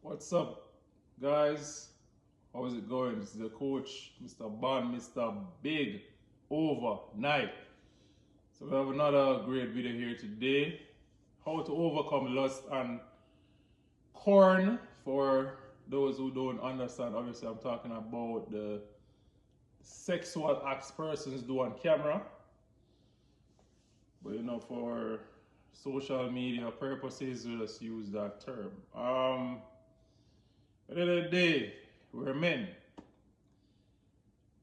What's up, guys? How is it going? This is the coach, Mr. Bond, Mr. Big Overnight. So we have another great video here today. How to overcome lust and corn. For those who don't understand, obviously I'm talking about the sexual acts persons do on camera. But for social media purposes, we just use that term. At the end of the day, we're men.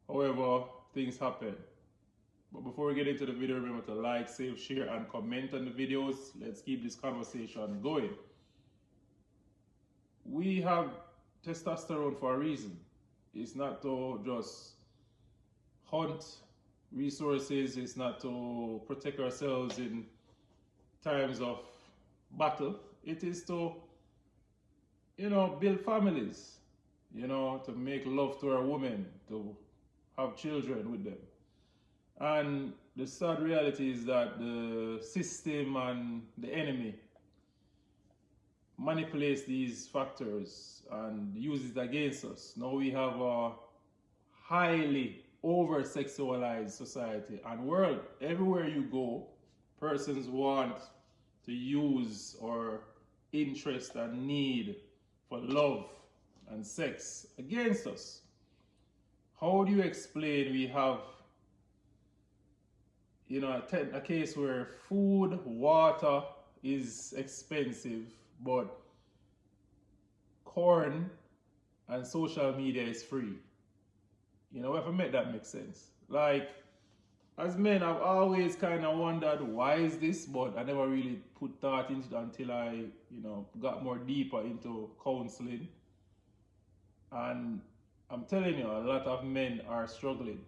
However, things happen. But before we get into the video, remember to like, save, share, and comment on the videos. Let's keep this conversation going. We have testosterone for a reason. It's not to just hunt resources. It's not to protect ourselves in times of battle. It is to, build families, to make love to our women, to have children with them. And the sad reality is that the system and the enemy manipulates these factors and uses it against us. Now we have a highly over-sexualized society and world. Everywhere you go, persons want to use our interest and need for love and sex against us. How do you explain we have a case where food, water is expensive, but corn and social media is free? We have to make that make sense. Like, as men, I've always kind of wondered why is this, but I never really put thought into it until I, got more deeper into counseling. And I'm telling you, a lot of men are struggling.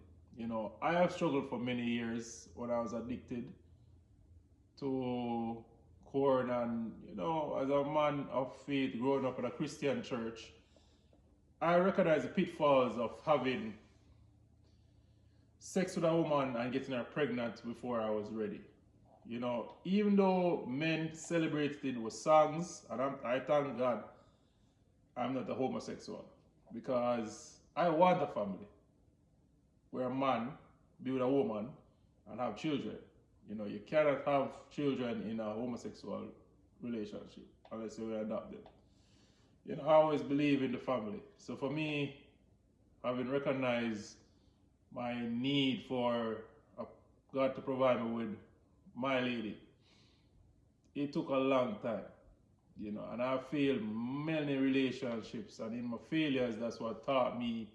I have struggled for many years when I was addicted to corn, and as a man of faith growing up in a Christian church, I recognize the pitfalls of having sex with a woman and getting her pregnant before I was ready. Even though men celebrated it with songs, and I thank God I'm not a homosexual, because I want a family where a man be with a woman and have children. You cannot have children in a homosexual relationship unless you adopt them. I always believe in the family. So for me, having recognized my need for God to provide me with my lady, it took a long time, and I failed many relationships, and in my failures, that's what taught me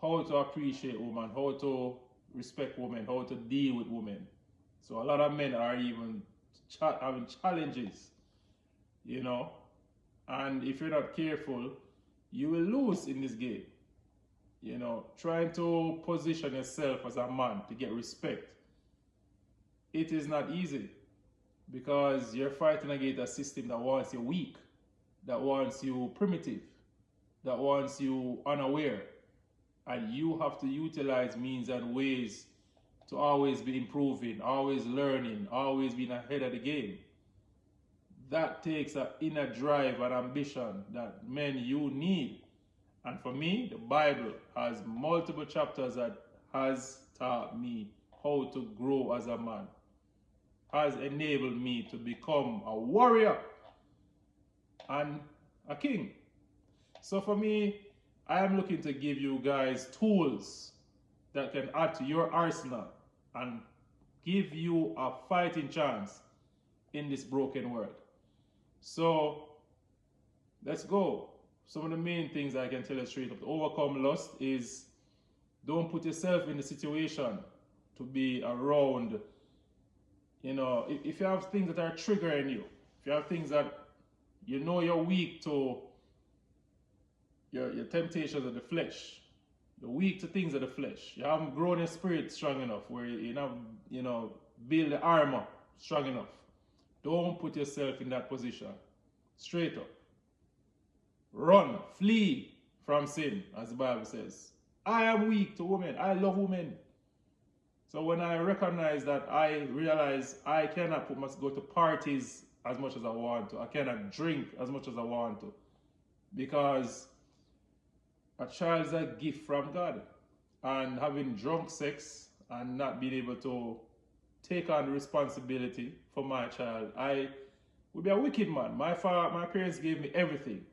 how to appreciate women, how to respect women, how to deal with women. So a lot of men are even having challenges, and if you're not careful, you will lose in this game. Trying to position yourself as a man to get respect, it is not easy, because you're fighting against a system that wants you weak, that wants you primitive, that wants you unaware, and you have to utilize means and ways to always be improving, always learning, always being ahead of the game. That takes an inner drive and ambition that men you need. And for me, the Bible has multiple chapters that has taught me how to grow as a man, has enabled me to become a warrior and a king. So for me, I am looking to give you guys tools that can add to your arsenal and give you a fighting chance in this broken world. So let's go. Some of the main things I can tell you straight up to overcome lust is, don't put yourself in the situation to be around, if you have things that are triggering you, if you have things that you're weak to, your temptations of the flesh, you're weak to things of the flesh, you haven't grown your spirit strong enough where build the armor strong enough, don't put yourself in that position. Straight up. Run, flee from sin, as the Bible says. I am weak to women. I love women. So when I recognize that, I realize I cannot go to parties as much as I want to. I cannot drink as much as I want to. Because a child is a gift from God. And having drunk sex and not being able to take on responsibility for my child, I would be a wicked man. My parents gave me everything.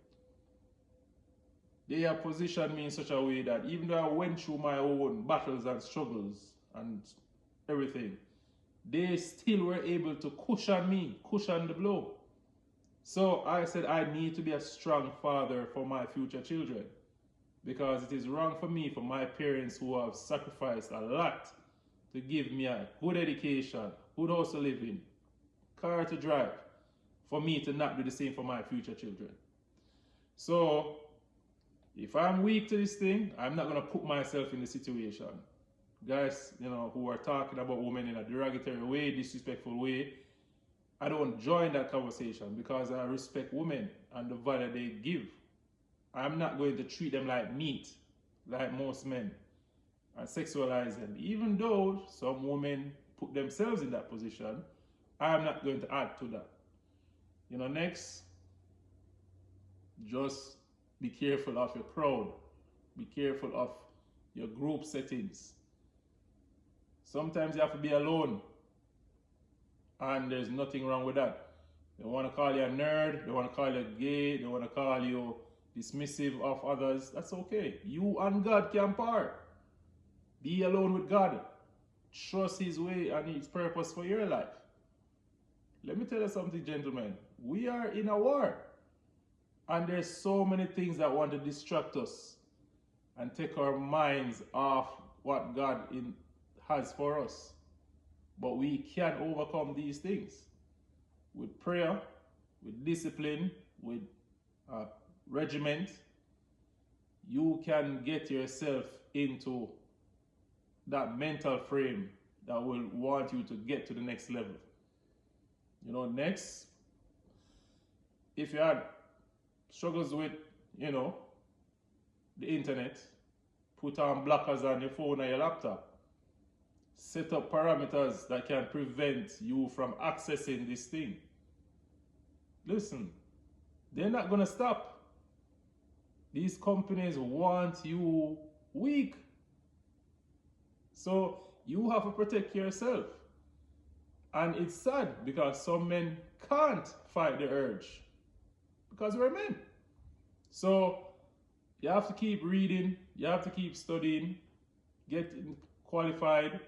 They have positioned me in such a way that even though I went through my own battles and struggles and everything, they still were able to cushion the blow. So I said I need to be a strong father for my future children, because it is wrong for me, for my parents who have sacrificed a lot to give me a good education, good house to live in, car to drive, for me to not do the same for my future children. So if I'm weak to this thing, I'm not going to put myself in the situation. Guys, who are talking about women in a derogatory way, disrespectful way, I don't join that conversation, because I respect women and the value they give. I'm not going to treat them like meat, like most men, and sexualize them. Even though some women put themselves in that position, I'm not going to add to that. Next, just be careful of your crowd. Be careful of your group settings. Sometimes you have to be alone, and there's nothing wrong with that. They want to call you a nerd, they want to call you gay, they want to call you dismissive of others. That's okay. You and God can part. Be alone with God. Trust His way and His purpose for your life. Let me tell you something, gentlemen. We are in a war, and there's so many things that want to distract us and take our minds off what God has for us. But we can overcome these things with prayer, with discipline, with regiment. You can get yourself into that mental frame that will want you to get to the next level. Next, if you had struggles with, the internet, put on blockers on your phone or your laptop. Set up parameters that can prevent you from accessing this thing. Listen, they're not going to stop. These companies want you weak. So you have to protect yourself. And it's sad, because some men can't fight the urge, because we're men. So you have to keep reading, you have to keep studying, getting qualified,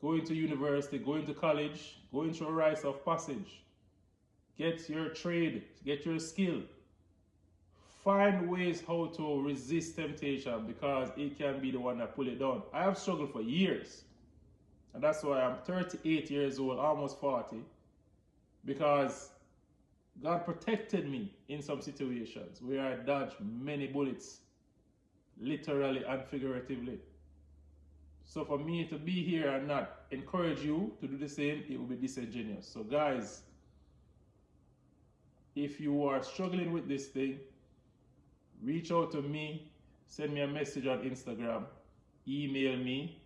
going to university, going to college, going through a rites of passage. Get your trade, get your skill. Find ways how to resist temptation, because it can be the one that pull it down. I have struggled for years. And that's why I'm 38 years old, almost 40. Because God protected me in some situations where I dodged many bullets, literally and figuratively. So for me to be here and not encourage you to do the same, it would be disingenuous. So guys, if you are struggling with this thing, reach out to me, send me a message on Instagram, email me,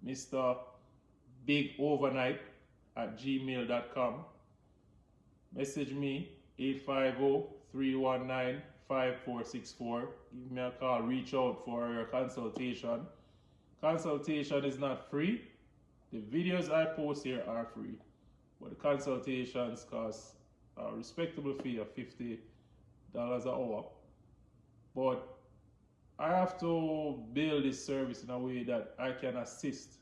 mrbigovernight@gmail.com. Message me, 850-319-5464. Give me a call, reach out for your consultation. Consultation is not free. The videos I post here are free, but the consultations cost a respectable fee of $50 an hour. But I have to build this service in a way that I can assist,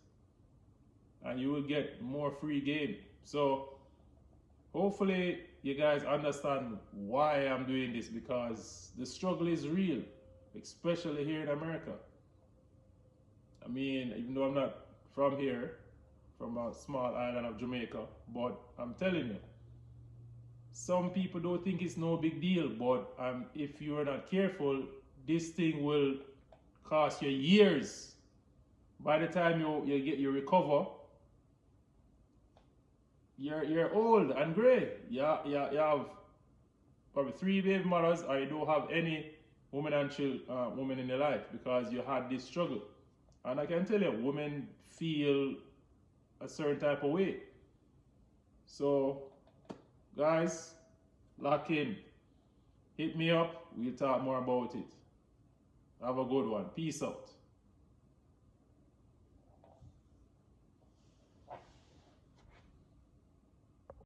and you will get more free game. So hopefully you guys understand why I'm doing this, because the struggle is real, especially here in America. I mean, even though I'm not from here, from a small island of Jamaica, but I'm telling you, some people don't think it's no big deal, but if you are not careful, this thing will cost you years. By the time you recover, you're old and gray. You have probably 3 baby mothers, or you don't have any women in your life, because you had this struggle. And I can tell you, women feel a certain type of way. So, guys, lock in. Hit me up. We'll talk more about it. Have a good one. Peace out.